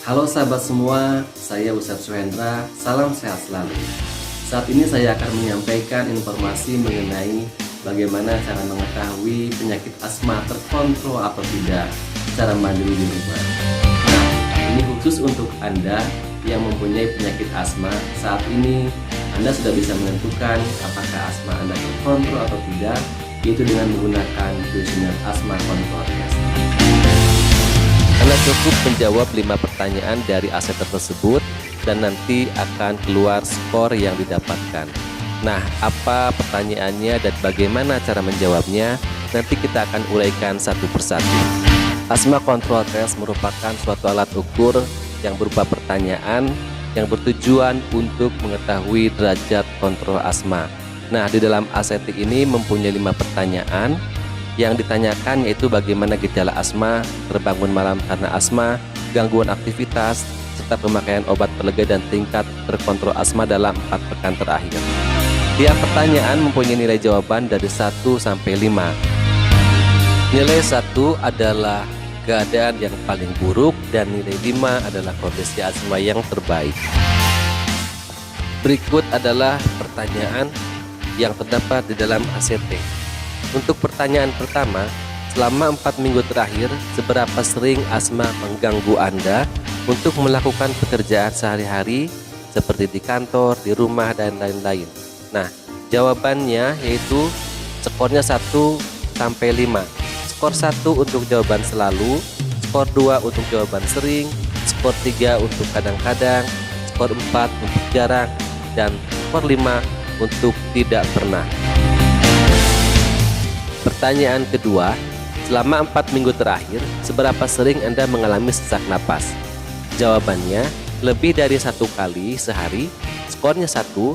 Halo sahabat semua, saya Ustadz Suhendra, salam sehat selalu. Saat ini saya akan menyampaikan informasi mengenai bagaimana cara mengetahui penyakit asma terkontrol atau tidak secara mandiri di rumah. Nah, ini khusus untuk Anda yang mempunyai penyakit asma. Saat ini Anda sudah bisa menentukan apakah asma Anda terkontrol atau tidak, yaitu dengan menggunakan kuesioner asma control test. Anda cukup menjawab 5 pertanyaan dari aset tersebut dan nanti akan keluar skor yang didapatkan. Nah, apa pertanyaannya dan bagaimana cara menjawabnya? Nanti kita akan uraikan satu persatu. Asma Control Test merupakan suatu alat ukur yang berupa pertanyaan yang bertujuan untuk mengetahui derajat kontrol asma. Nah, di dalam ACT ini mempunyai 5 pertanyaan. Yang ditanyakan yaitu bagaimana gejala asma, terbangun malam karena asma, gangguan aktivitas, serta pemakaian obat pelega dan tingkat terkontrol asma dalam 4 pekan terakhir. Tiap pertanyaan mempunyai nilai jawaban dari 1 sampai 5. Nilai 1 adalah keadaan yang paling buruk dan nilai 5 adalah kondisi asma yang terbaik. Berikut adalah pertanyaan yang terdapat di dalam ACT. Untuk pertanyaan pertama, selama 4 minggu terakhir, seberapa sering asma mengganggu Anda untuk melakukan pekerjaan sehari-hari seperti di kantor, di rumah, dan lain-lain? Nah, jawabannya yaitu skornya 1 sampai 5. Skor 1 untuk jawaban selalu, skor 2 untuk jawaban sering, skor 3 untuk kadang-kadang, skor 4 untuk jarang, dan skor 5 untuk tidak pernah. Pertanyaan kedua, selama 4 minggu terakhir, seberapa sering Anda mengalami sesak napas? Jawabannya, lebih dari 1 kali sehari, skornya 1,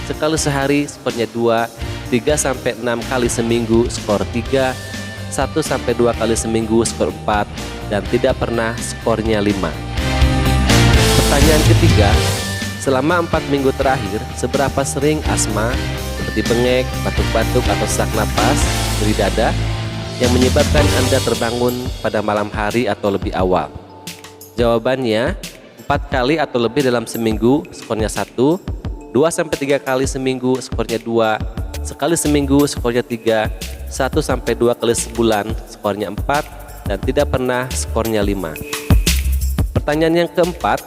sekali sehari, skornya 2, 3 sampai 6 kali seminggu, skor 3, 1 sampai 2 kali seminggu, skor 4, dan tidak pernah, skornya 5. Pertanyaan ketiga, selama 4 minggu terakhir, seberapa sering asma seperti bengek, batuk-batuk atau sesak napas, nyeri dada yang menyebabkan Anda terbangun pada malam hari atau lebih awal? Jawabannya 4 kali atau lebih dalam seminggu, skornya 1, 2 sampai 3 kali seminggu, skornya 2, sekali seminggu, skornya 3, 1 sampai 2 kali sebulan, skornya 4, dan tidak pernah, skornya 5. Pertanyaan yang keempat,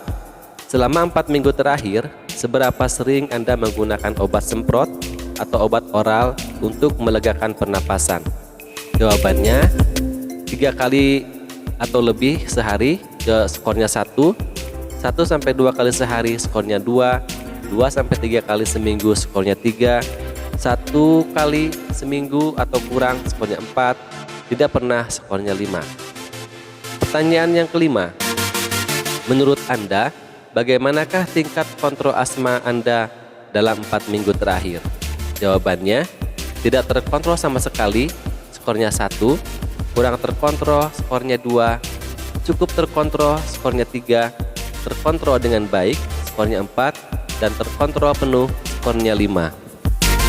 selama 4 minggu terakhir, seberapa sering Anda menggunakan obat semprot atau obat oral untuk melegakan pernapasan? Jawabannya 3 kali atau lebih sehari, skornya 1, 1 sampai 2 kali sehari, skornya 2, 2 sampai 3 kali seminggu, skornya 3, 1 kali seminggu atau kurang, skornya 4, tidak pernah, skornya 5. Pertanyaan yang kelima, menurut Anda, bagaimanakah tingkat kontrol asma Anda dalam 4 minggu terakhir? Jawabannya, tidak terkontrol sama sekali, skornya 1, kurang terkontrol, skornya 2, cukup terkontrol, skornya 3, terkontrol dengan baik, skornya 4, dan terkontrol penuh, skornya 5.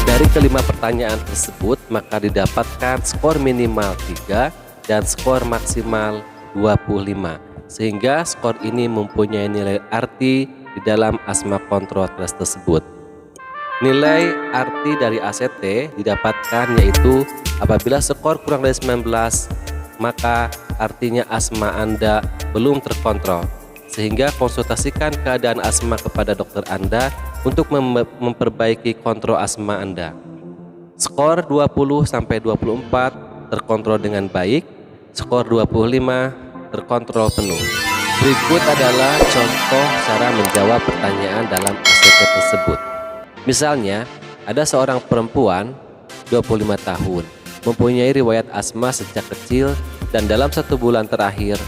Dari kelima pertanyaan tersebut, maka didapatkan skor minimal 3 dan skor maksimal 25. Sehingga skor ini mempunyai nilai arti di dalam asma control test tersebut. Nilai arti dari ACT didapatkan yaitu apabila skor kurang dari 19, maka artinya asma Anda belum terkontrol. Sehingga konsultasikan keadaan asma kepada dokter Anda untuk memperbaiki kontrol asma Anda. Skor 20 sampai 24 terkontrol dengan baik, skor 25 terkontrol penuh. Berikut adalah contoh cara menjawab pertanyaan dalam ACT tersebut. Misalnya, ada seorang perempuan 25 tahun, mempunyai riwayat asma sejak kecil dan dalam 1 bulan terakhir,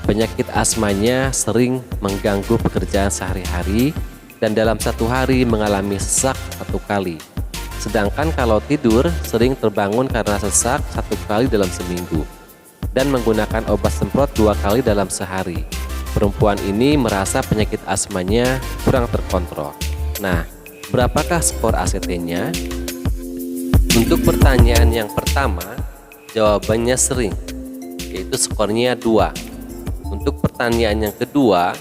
penyakit asmanya sering mengganggu pekerjaan sehari-hari dan dalam 1 hari mengalami sesak 1 kali. Sedangkan kalau tidur, sering terbangun karena sesak 1 kali dalam seminggu dan menggunakan obat semprot 2 kali dalam sehari. Perempuan ini merasa penyakit asmanya kurang terkontrol. Nah, berapakah skor ACT-nya? Untuk pertanyaan yang pertama, jawabannya sering, yaitu skornya 2. Untuk pertanyaan yang kedua,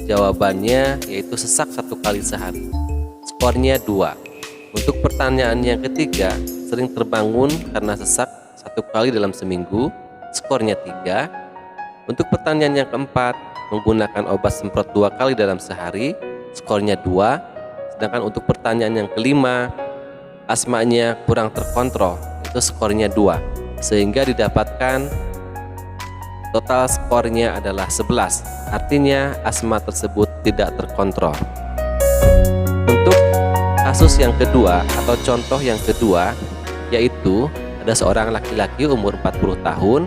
Jawabannya yaitu sesak 1 kali sehari. Skornya 2. Untuk pertanyaan yang ketiga, sering terbangun karena sesak 1 kali dalam seminggu. Skornya 3. Untuk pertanyaan yang keempat, menggunakan obat semprot 2 kali dalam sehari. Skornya 2. Sedangkan untuk pertanyaan yang kelima, asmanya kurang terkontrol. Itu skornya 2. Sehingga didapatkan total skornya adalah 11. Artinya asma tersebut tidak terkontrol. Untuk kasus yang kedua atau contoh yang kedua, yaitu ada seorang laki-laki umur 40 tahun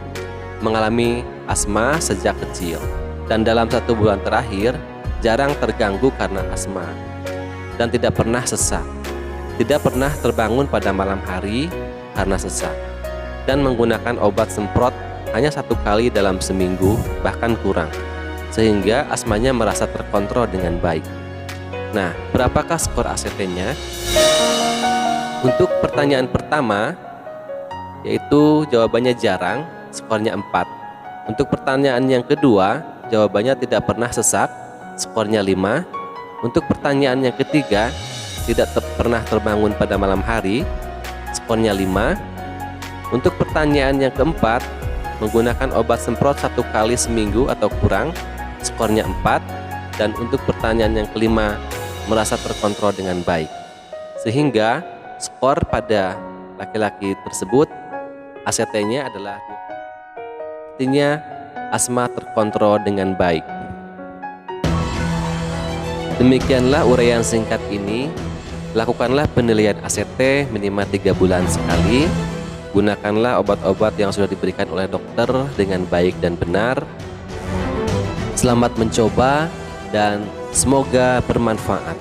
mengalami asma sejak kecil, dan dalam 1 bulan terakhir jarang terganggu karena asma dan tidak pernah sesak, tidak pernah terbangun pada malam hari karena sesak, dan menggunakan obat semprot hanya 1 kali dalam seminggu, bahkan kurang, sehingga asmanya merasa terkontrol dengan baik. Nah, berapakah skor ACT-nya? Untuk pertanyaan pertama, yaitu jawabannya jarang, skornya 4. Untuk pertanyaan yang kedua, jawabannya tidak pernah sesak, skornya 5. Untuk pertanyaan yang ketiga, tidak pernah terbangun pada malam hari, skornya 5. Untuk pertanyaan yang keempat, menggunakan obat semprot 1 kali seminggu atau kurang, skornya 4. Dan untuk pertanyaan yang kelima, merasa terkontrol dengan baik. Sehingga skor pada laki-laki tersebut ACT-nya adalah 2. Artinya asma terkontrol dengan baik. Demikianlah uraian singkat ini. Lakukanlah penilaian ACT minimal 3 bulan sekali. Gunakanlah obat-obat yang sudah diberikan oleh dokter dengan baik dan benar. Selamat mencoba dan semoga bermanfaat.